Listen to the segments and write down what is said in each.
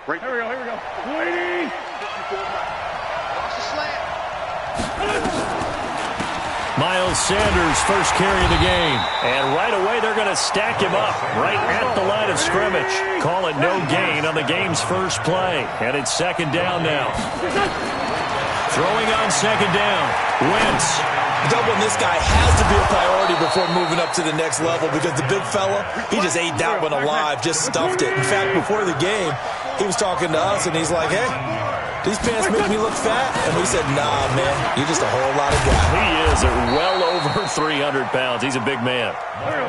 Here we go, here we go. Waiting. Miles Sanders, first carry of the game. And right away, they're going to stack him up right at the line of scrimmage. Call it no gain on the game's first play. And it's second down now. Throwing on second down. Wentz. Doubling this guy has to be a priority before moving up to the next level because the big fella, he just ate that one alive, just stuffed it. In fact, before the game, he was talking to us, and he's like, hey, these pants make me look fat. And we said, nah, man, you're just a whole lot of guy. He is at well over 300 pounds. He's a big man.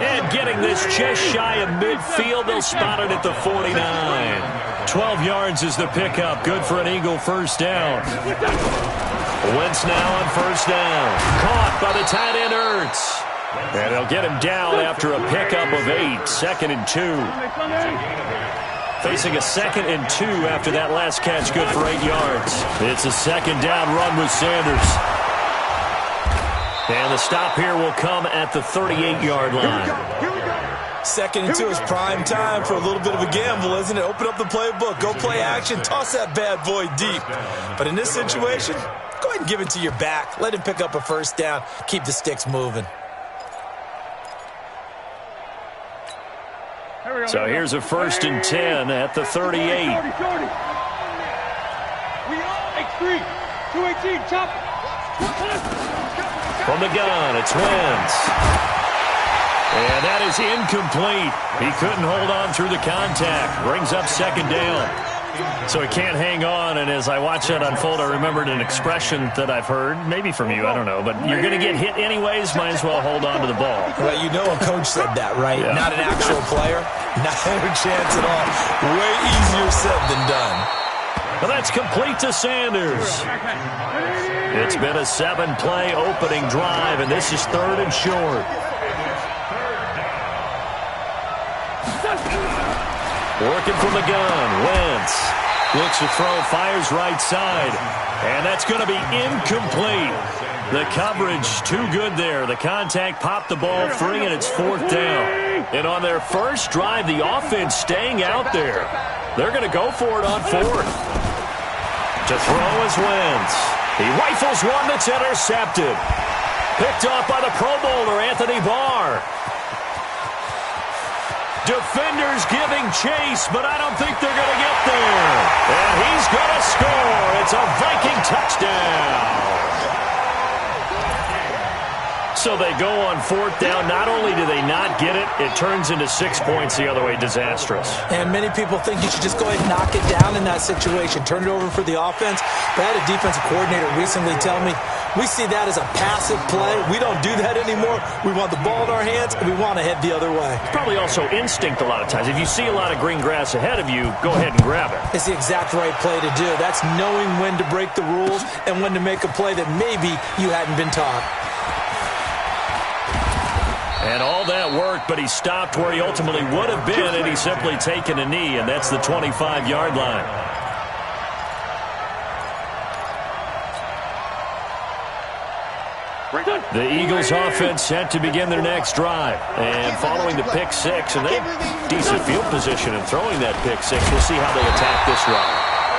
And getting this just shy of midfield, they'll spot it at the 49. 12 yards is the pickup. Good for an Eagle first down. Wentz now on first down. Caught by the tight end Ertz. And they'll get him down after a pickup of 8. 2nd and 2. Facing a 2nd and 2 after that last catch. Good for 8 yards. It's a second down run with Sanders. And the stop here will come at the 38-yard line. 2nd and 2 is prime time for a little bit of a gamble, isn't it? Open up the playbook. Go play action. Toss that bad boy deep. But in this situation, go ahead and give it to your back. Let him pick up a first down. Keep the sticks moving. So here's a 1st and 10 at the 38. We all X3. 218, chop. From the gun, it's Wentz. And that is incomplete. He couldn't hold on through the contact. Brings up second down. So he can't hang on, and as I watch that unfold, I remembered an expression that I've heard, maybe from you, I don't know, but you're going to get hit anyways, might as well hold on to the ball. Well, you know a coach said that, right? Yeah. Not an actual player. Not a chance at all. Way easier said than done. Well, that's complete to Sanders. It's been a 7-play opening drive, and this is 3rd and short. Working from the gun, Wentz looks to throw, fires right side, and that's going to be incomplete. The coverage too good there. The contact popped the ball free, and it's 4th down. And on their first drive, the offense staying out there. They're going to go for it on 4th. To throw is Wentz. He rifles one that's intercepted. Picked off by the Pro Bowler, Anthony Barr. Defenders giving chase, but I don't think they're going to get there. And he's going to score. It's a Viking touchdown. So they go on 4th down. Not only do they not get it, it turns into 6 points the other way. Disastrous. And many people think you should just go ahead and knock it down in that situation. Turn it over for the offense. But I had a defensive coordinator recently tell me, we see that as a passive play. We don't do that anymore. We want the ball in our hands, and we want to head the other way. It's probably also instinct a lot of times. If you see a lot of green grass ahead of you, go ahead and grab it. It's the exact right play to do. That's knowing when to break the rules and when to make a play that maybe you hadn't been taught. And all that worked, but he stopped where he ultimately would have been, and he's simply taken a knee, and that's the 25-yard line. The Eagles offense set to begin their next drive. And following the pick six, and they have decent field position in throwing that pick six. We'll see how they attack this drive.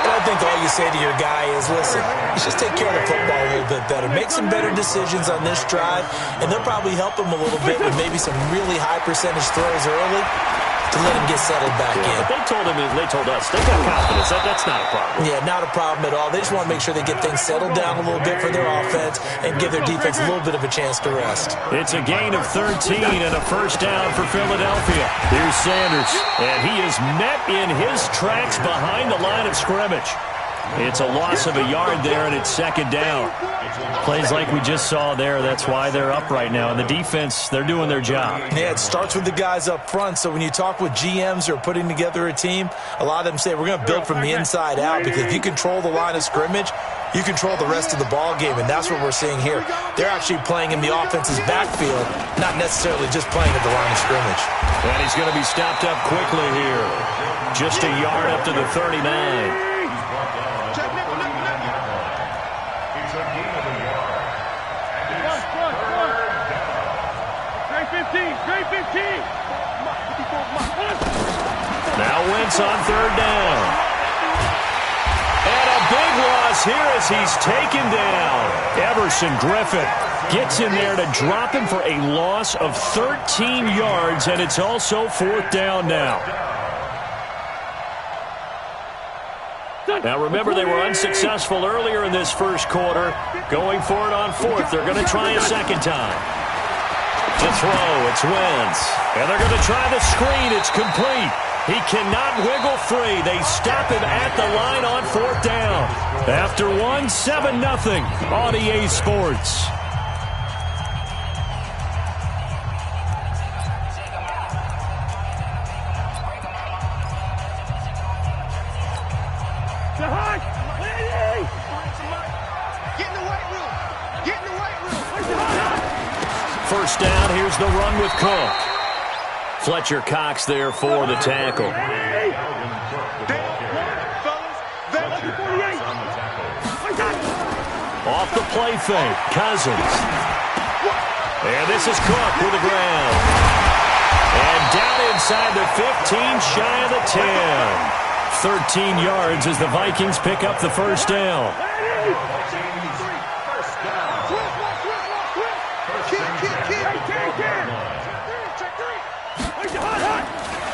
And I think all you say to your guy is, listen, let's just take care of the football a little bit better. Make some better decisions on this drive, and they'll probably help him a little bit with maybe some really high percentage throws early to let him get settled back in. But they told us, they got confidence. That's not a problem. Yeah, not a problem at all. They just want to make sure they get things settled down a little bit for their offense and give their defense a little bit of a chance to rest. It's a gain of 13 and a first down for Philadelphia. Here's Sanders, and he is met in his tracks behind the line of scrimmage. It's a loss of a yard there, and it's second down. Plays like we just saw there. That's why they're up right now. And the defense, they're doing their job. Yeah, it starts with the guys up front. So when you talk with GMs who are putting together a team, a lot of them say we're going to build from the inside out, because if you control the line of scrimmage, you control the rest of the ball game, and that's what we're seeing here. They're actually playing in the offense's backfield, not necessarily just playing at the line of scrimmage. And he's going to be stopped up quickly here. Just a yard up to the 39. Now Wentz on third down. big loss here as he's taken down. Everson Griffin gets in there to drop him for a loss of 13 yards, and it's also 4th down now. Now, remember, they were unsuccessful earlier in this first quarter. Going for it on 4th. They're going to try a second time. To throw, it's Wentz. And they're going to try the screen. It's complete. He cannot wiggle free. They stop him at the line on 4th down. After 7-0 on EA Sports. First down, here's the run with Cook. Fletcher Cox there for the tackle. Off the play fake, Cousins. And this is Cook with the ground. And down inside the 15, shy of the 10. 13 yards as the Vikings pick up the first down.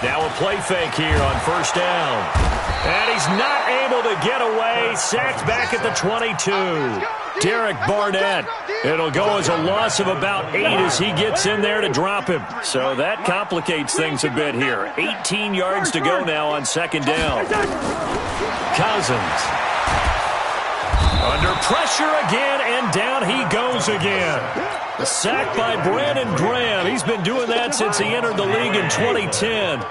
Now a play fake here on first down. And he's not able to get away. Sacked back at the 22. Derek Barnett. It'll go as a loss of about 8 as he gets in there to drop him. So that complicates things a bit here. 18 yards to go now on second down. Cousins. Under pressure again, and down he goes again. The sack by Brandon Graham. He's been doing that since he entered the league in 2010.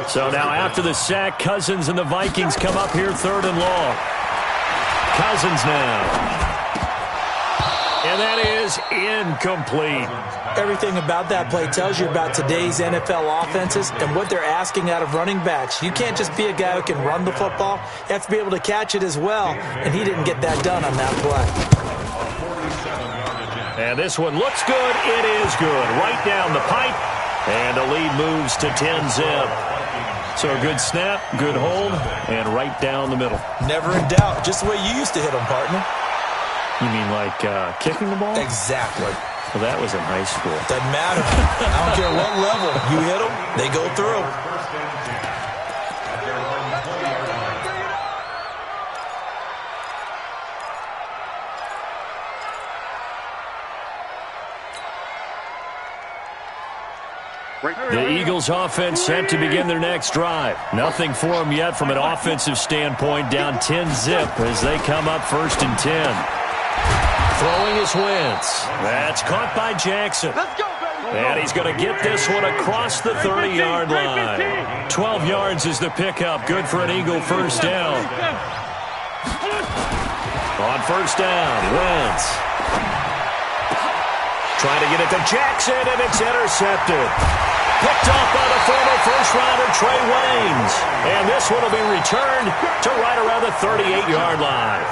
So now after the sack, Cousins and the Vikings come up here 3rd and long. Cousins now. And that is incomplete. Everything about that play tells you about today's NFL offenses and what they're asking out of running backs. You can't just be a guy who can run the football. You have to be able to catch it as well, and he didn't get that done on that play. And this one looks good. It is good. Right down the pipe, and the lead moves to 10-zip. So a good snap, good hold, and right down the middle. Never in doubt. Just the way you used to hit them, partner. You mean like kicking the ball? Exactly. Well, that was in high school. Doesn't matter. I don't care what level. You hit them, they go through. The Eagles offense set to begin their next drive. Nothing for them yet from an offensive standpoint. Down 10-zip as they come up 1st and 10. Throwing is Wentz. That's caught by Jackson. And he's going to get this one across the 30-yard line. 12 yards is the pickup. Good for an Eagle first down. On first down, Wentz. Trying to get it to Jackson, and it's intercepted. Picked off by the former first-rounder Trey Waynes. And this one will be returned to right around the 38-yard line.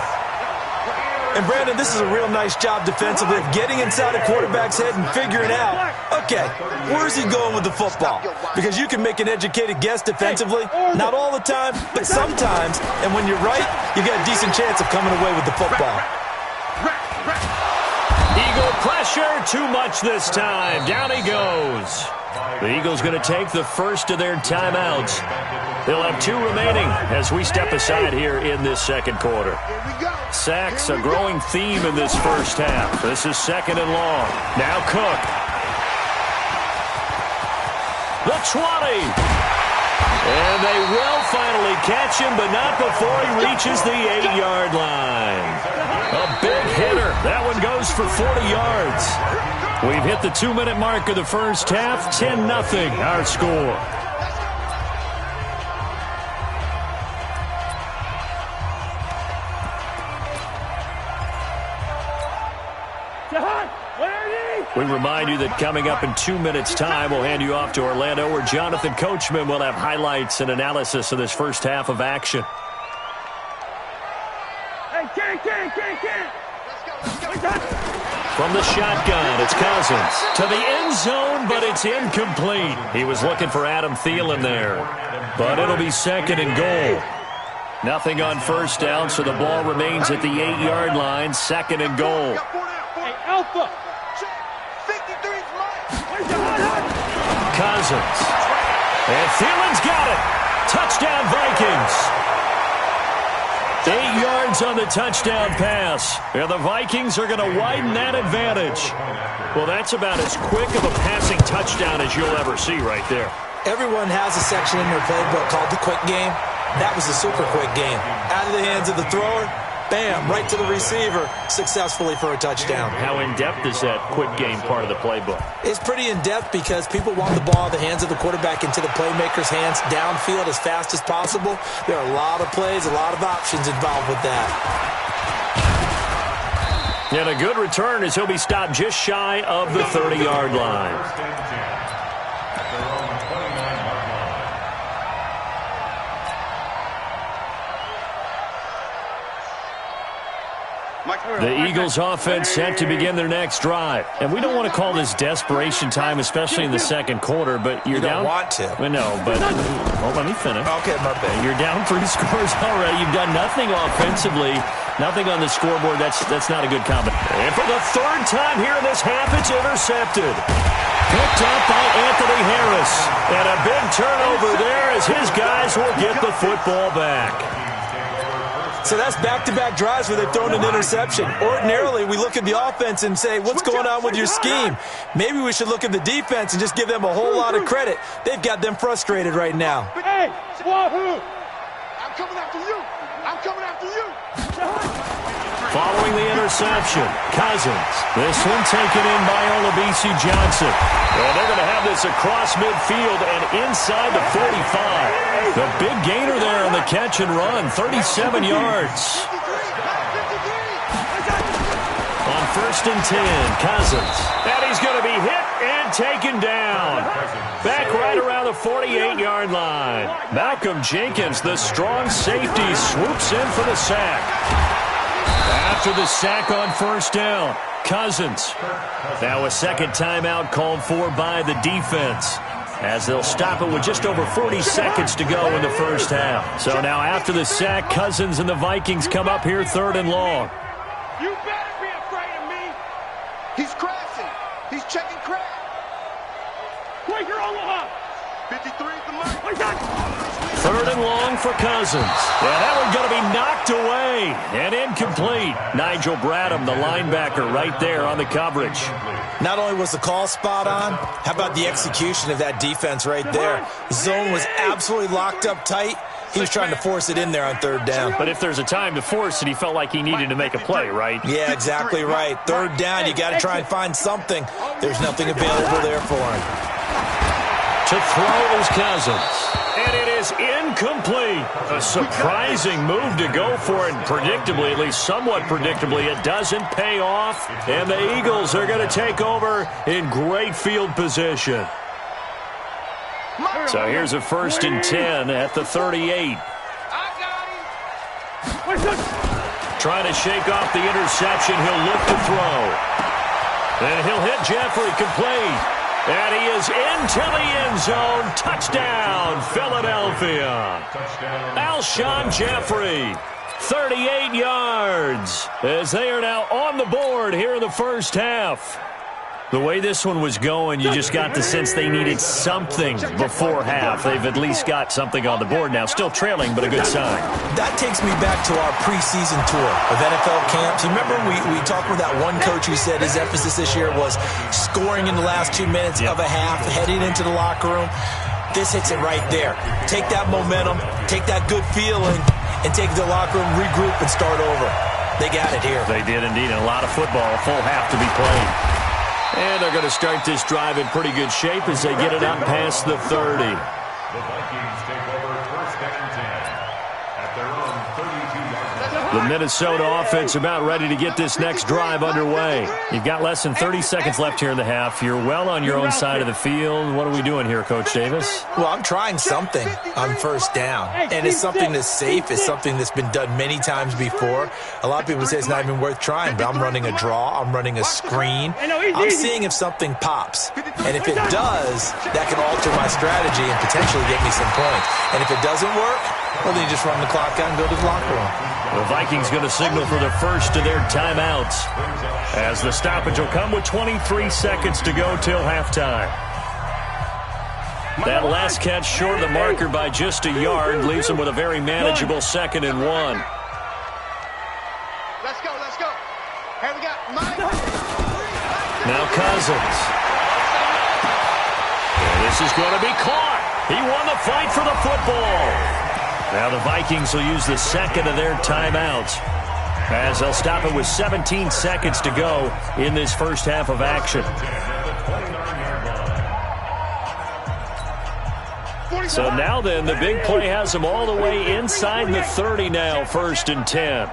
And, Brandon, this is a real nice job defensively of getting inside a quarterback's head and figuring out, okay, where's he going with the football? Because you can make an educated guess defensively. Not all the time, but sometimes. And when you're right, you got a decent chance of coming away with the football. Eagle pressure, too much this time. Down he goes. The Eagles going to take the first of their timeouts. They'll have 2 remaining as we step aside here in this second quarter. Sacks, a growing theme in this first half. This is 2nd and long. Now Cook. The 20. And they will finally catch him, but not before he reaches the 8-yard line. A big hitter. That one goes for 40 yards. We've hit the 2-minute mark of the first half. 10-0 our score. We remind you that coming up in 2 minutes' time, we'll hand you off to Orlando, where Jonathan Coachman will have highlights and analysis of this first half of action. From the shotgun, it's Cousins. To the end zone, but it's incomplete. He was looking for Adam Thielen there. But it'll be 2nd and goal. Nothing on first down, so the ball remains at the 8-yard line, 2nd and goal. Hey, Alpha. Cousins. And Thielen's got it. Touchdown, Vikings. 8 yards on the touchdown pass. And the Vikings are going to widen that advantage. Well, that's about as quick of a passing touchdown as you'll ever see right there. Everyone has a section in their playbook called the quick game. That was a super quick game. Out of the hands of the thrower, bam, right to the receiver, successfully for a touchdown. How in-depth is that quick game part of the playbook? It's pretty in-depth because people want the ball in the hands of the quarterback into the playmaker's hands downfield as fast as possible. There are a lot of plays, a lot of options involved with that. And a good return as he'll be stopped just shy of the 30-yard line. The Eagles offense set to begin their next drive. And we don't want to call this desperation time, especially in the second quarter, but you're down. You don't want to. Well, no, but well, let me finish. Okay, my bad. You're down 3 scores already. You've done nothing offensively, nothing on the scoreboard. That's not a good combination. And for the 3rd time here in this half, it's intercepted. Picked up by Anthony Harris. And a big turnover there as his guys will get the football back. So that's back-to-back drives where they've thrown an interception. Ordinarily, we look at the offense and say, what's going on with your scheme? Maybe we should look at the defense and just give them a whole lot of credit. They've got them frustrated right now. Hey, Wahoo! I'm coming after you. I'm coming after you. Following the interception, Cousins. This one taken in by Olabisi Johnson. And they're going to have this across midfield and inside the 45. The big gainer there on the catch and run, 37 yards. On 1st and 10, Cousins. And he's going to be hit and taken down. Back right around the 48-yard line. Malcolm Jenkins, the strong safety, swoops in for the sack. After the sack on 1st down, Cousins. Now a second timeout called for by the defense, as they'll stop it with just over 40 seconds to go in the first half. So now after the sack, Cousins and the Vikings come up here 3rd and long. You better be afraid of me. He's crashing. He's checking crash. Quaker Omaha. 53 is the mark. 3rd and long for Cousins. And that one's going to be knocked away and incomplete. Nigel Bradham, the linebacker, right there on the coverage. Not only was the call spot on, how about the execution of that defense right there? The zone was absolutely locked up tight. He was trying to force it in there on 3rd down. But if there's a time to force it, he felt like he needed to make a play, right? Yeah, exactly right. 3rd down, you got to try and find something. There's nothing available there for him. To throw is Cousins. And it is incomplete. A surprising move to go for it. Predictably, at least somewhat predictably, it doesn't pay off. And the Eagles are going to take over in great field position. So here's a 1st and 10 at the 38. Trying to shake off the interception. He'll look to throw. And he'll hit Jeffrey complete. And he is into the end zone. Touchdown, Philadelphia. Alshon Jeffrey, 38 yards, as they are now on the board here in the first half. The way this one was going, you just got the sense they needed something before half. They've at least got something on the board now. Still trailing, but a good sign. That takes me back to our preseason tour of NFL camps. You remember we talked with that one coach who said his emphasis this year was scoring in the last 2 minutes of a half, heading into the locker room. This hits it right there. Take that momentum, take that good feeling, and take it to the locker room, regroup, and start over. They got it here. They did indeed, and a lot of football, a full half to be played. And they're going to start this drive in pretty good shape as they get it up past the 30. The Vikings take over 1st and 10 at their own 32-yard line. The Minnesota offense about ready to get this next drive underway. You've got less than 30 seconds left here in the half. You're well on your own side of the field. What are we doing here, Coach Davis? Well, I'm trying something on first down, and it's something that's safe. It's something that's been done many times before. A lot of people say it's not even worth trying, but I'm running a draw. I'm running a screen. I'm seeing if something pops, and if it does, that can alter my strategy and potentially get me some points. And if it doesn't work, well, then you just run the clock out and go to the locker room. The Vikings going to signal for the first of their timeouts as the stoppage will come with 23 seconds to go till halftime. That last catch short of the marker by just a yard leaves them with a very manageable 2nd and 1. Let's go, let's go. Here we got Mike. Now Cousins. And this is going to be caught. He won the fight for the football. Now the Vikings will use the second of their timeouts as they'll stop it with 17 seconds to go in this first half of action. So now then, the big play has them all the way inside the 30 now, 1st and 10.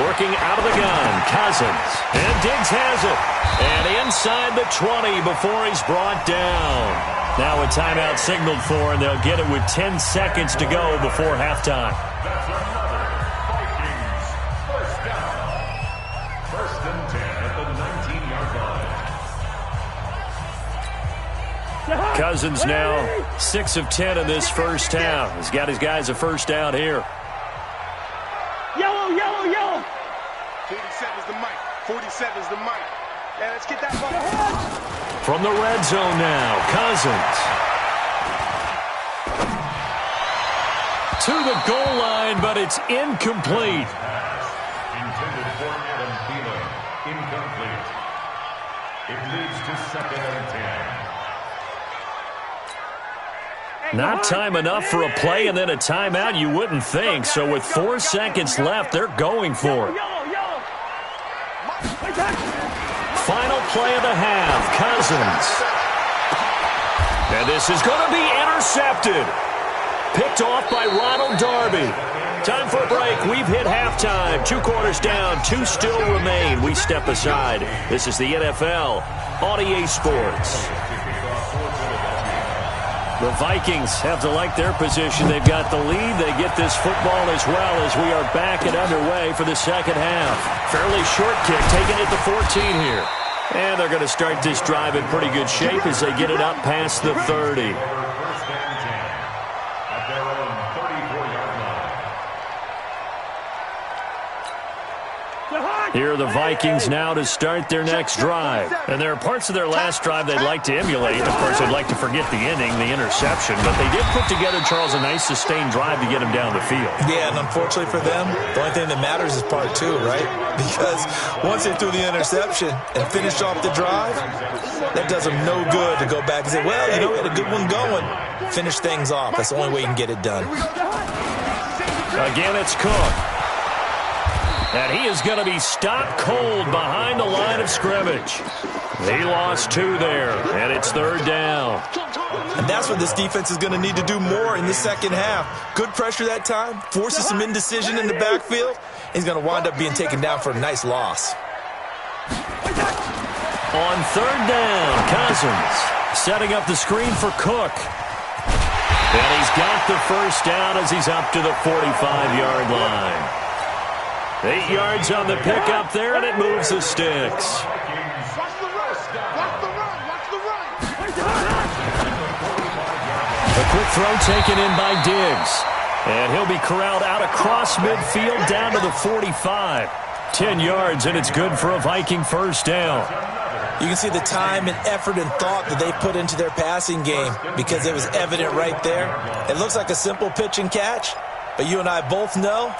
Working out of the gun, Cousins. And Diggs has it. And inside the 20 before he's brought down. Now a timeout signaled for, and they'll get it with 10 seconds to go before halftime. First and 10 at the 19-yard line. Cousins now 6 of 10 in this first half. He's got his guys a first down here. Yellow, yellow, yellow. 47's the mic. 47's the mic. Yeah, let's get that ball. From the red zone now, Cousins. To the goal line, but it's incomplete. Intended for Adam Thielen. Incomplete. It leads to 2nd and 10. Not time enough for a play and then a timeout, you wouldn't think. So with 4 seconds left, they're going for it. Final play of the half, Cousins. And this is going to be intercepted. Picked off by Ronald Darby. Time for a break. We've hit halftime. 2 quarters down, 2 still remain. We step aside. This is the NFL on EA Sports. The Vikings have to like their position. They've got the lead. They get this football as well as we are back and underway for the second half. Fairly short kick, taking it to 14 here. And they're going to start this drive in pretty good shape as they get it up past the 30. First and 10 at their own 34-yard line. Here are the Vikings now to start their next drive. And there are parts of their last drive they'd like to emulate. Of course, they'd like to forget the inning, the interception. But they did put together, Charles, a nice sustained drive to get him down the field. Yeah, and unfortunately for them, the only thing that matters is part 2, right? Because once they threw the interception and finished off the drive, that does them no good to go back and say, well, you know, we had a good one going. Finish things off. That's the only way you can get it done. Again, it's Cook. And he is going to be stopped cold behind the line of scrimmage. He lost 2 there, and it's 3rd down. And that's what this defense is going to need to do more in the second half. Good pressure that time, forces some indecision in the backfield. He's going to wind up being taken down for a nice loss. On 3rd down, Cousins setting up the screen for Cook. And he's got the first down as he's up to the 45-yard line. 8 yards on the pickup there, and it moves the sticks. Watch the run. Watch the run. Watch the run. A quick throw taken in by Diggs. And he'll be corralled out across midfield down to the 45. 10 yards, and it's good for a Viking first down. You can see the time and effort and thought that they put into their passing game because it was evident right there. It looks like a simple pitch and catch, but you and I both know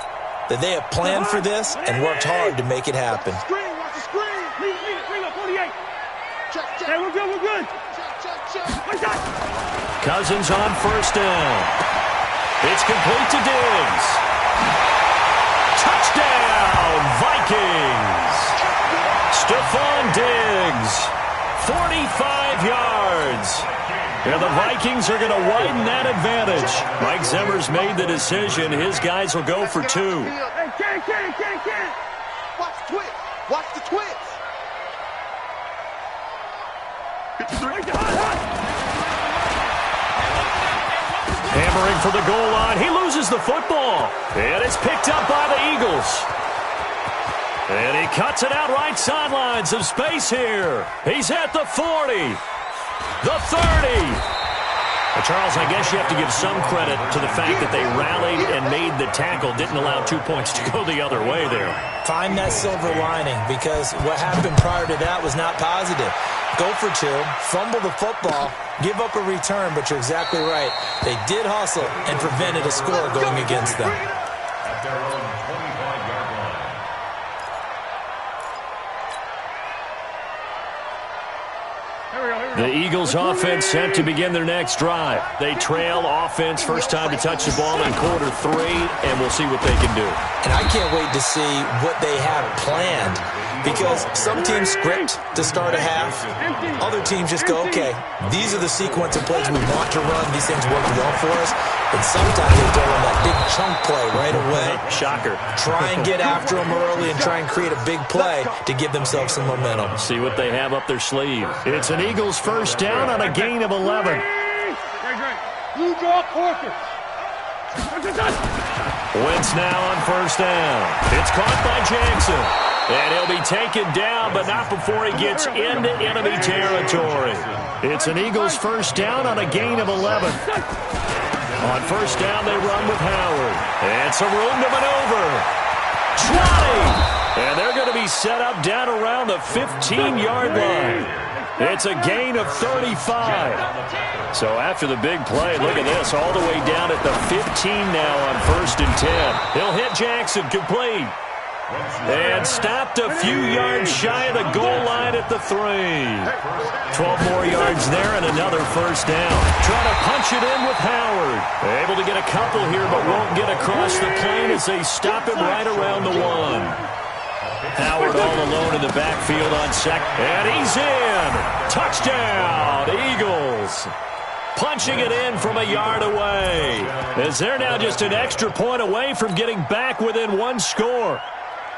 that they have planned for this and worked hard to make it happen. Screen. Watch the screen. Bring up 48. Check. Hey, we're good, we're good. Check. Cousins on first down. It's complete to Diggs. Touchdown, Vikings. Stephon Diggs 45 yards. And the Vikings are going to widen that advantage. Mike Zimmer's made the decision. His guys will go for 2. Hey, can't. Watch the twist. Watch the twist. 53. Hammering for the goal line. He loses the football. And it's picked up by the Eagles. And he cuts it out right sideline. Some space here. He's at the 40. The 30. Well, Charles, I guess you have to give some credit to the fact that they rallied and made the tackle. Didn't allow 2 points to go the other way there. Find that silver lining, because what happened prior to that was not positive. Go for 2, fumble the football, give up a return, but you're exactly right. They did hustle and prevented a score going against them. At their own 25-yard line. The Eagles offense set to begin their next drive. They trail offense first time to touch the ball in quarter 3, and we'll see what they can do. And I can't wait to see what they have planned, because some teams script to start a half. Other teams just go, okay, these are the sequence of plays we want to run. These things work well for us. And sometimes they throw in that big chunk play right away. Shocker. Try and get after them early and try and create a big play to give themselves some momentum. See what they have up their sleeve. It's an Eagles first down on a gain of 11. You draw Porter. Wentz now on first down. It's caught by Jackson. And he'll be taken down, but not before he gets into enemy territory. It's an Eagles first down on a gain of 11. On first down, they run with Howard. And some room to maneuver. 20! And they're going to be set up down around the 15-yard line. It's a gain of 35. So after the big play, look at this, all the way down at the 15 now on first and 10. He'll hit Jackson, complete. And stopped a few yards shy of the goal line at the 3. 12 more yards there and another first down. Trying to punch it in with Howard. Able to get a couple here, but won't get across the plane as they stop him right around the 1. Howard all alone in the backfield on second. And he's in. Touchdown, Eagles. Punching it in from a yard away. As they're now just an extra point away from getting back within 1 score.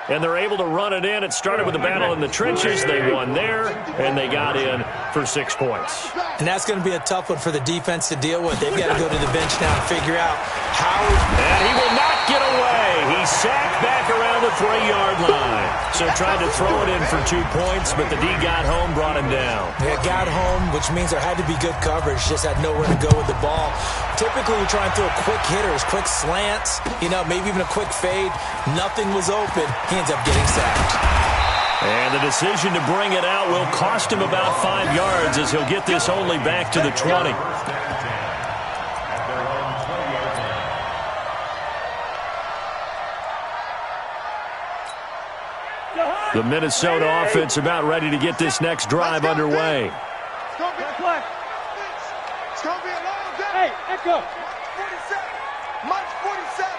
And they're able to run it in. It started with a battle in the trenches. They won there, and they got in for 6 points. And that's going to be a tough one for the defense to deal with. They've got to go to the bench now and figure out how. And he will not get away. He's sacked back around the 3-yard line. So tried to throw it in for 2 points, but the D got home, brought him down. They got home, which means there had to be good coverage. Just had nowhere to go with the ball. Typically, you try and throw quick hitters, quick slants, maybe even a quick fade. Nothing was open. He ends up getting sacked. And the decision to bring it out will cost him about 5 yards as he'll get this only back to the 20. The Minnesota offense about ready to get this next drive underway. It's going to be a long day. Hey, Echo. 47. Mike 47.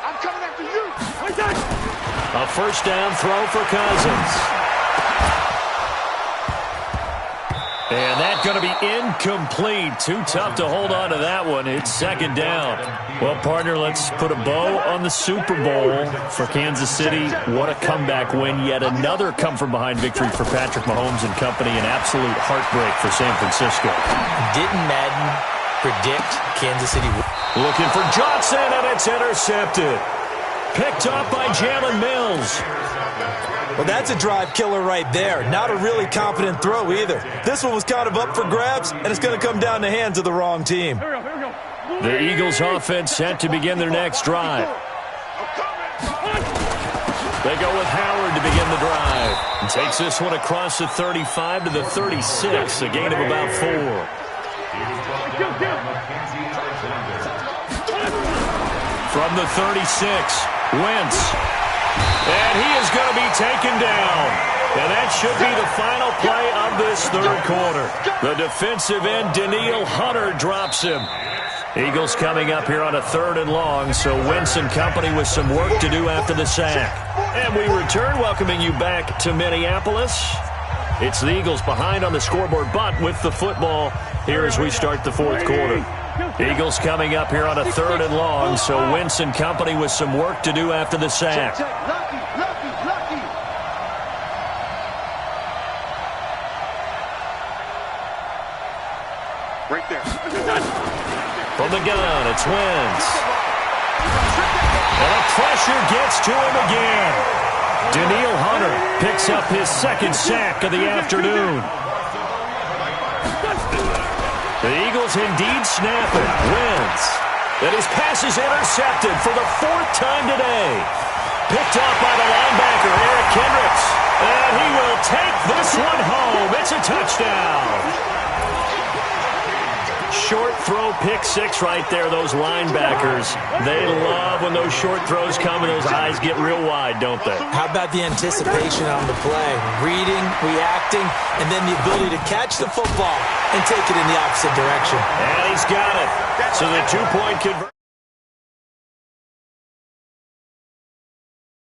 I'm coming after you. A first down throw for Cousins. And that's going to be incomplete. Too tough to hold on to that one. It's second down. Well, partner, let's put a bow on the Super Bowl for Kansas City. What a comeback win. Yet another come-from-behind victory for Patrick Mahomes and company. An absolute heartbreak for San Francisco. Didn't Madden predict Kansas City? Looking for Johnson, and it's intercepted. Picked up by Jalen Mills. Well, that's a drive killer right there. Not a really confident throw either. This one was kind of up for grabs, and it's going to come down the hands of the wrong team. Here we go. The Eagles offense set to begin their next drive. They go with Howard to begin the drive. And takes this one across the 35 to the 36, a gain of about 4. From the 36, Wentz. And he is going to be taken down. And that should be the final play of this third quarter. The defensive end, Danielle Hunter, drops him. Eagles coming up here on a 3rd and long, so Wentz and company with some work to do after the sack. And we return, welcoming you back to Minneapolis. It's the Eagles behind on the scoreboard, but with the football here as we start the fourth quarter. Eagles coming up here on a 3rd and long, so Wentz and company with some work to do after the sack. Right there. From the gun, it's Wentz. And the pressure gets to him again. Daniil Hunter picks up his 2nd sack of the afternoon. The Eagles indeed snap it. Wentz. And his pass is intercepted for the 4th time today. Picked off by the linebacker, Eric Kendricks. And he will take this one home. It's a touchdown. Short throw, pick 6 right there. Those linebackers, they love when those short throws come and those eyes get real wide, don't they? How about the anticipation on the play? Reading, reacting, and then the ability to catch the football and take it in the opposite direction. And he's got it. So the 2-point conversion.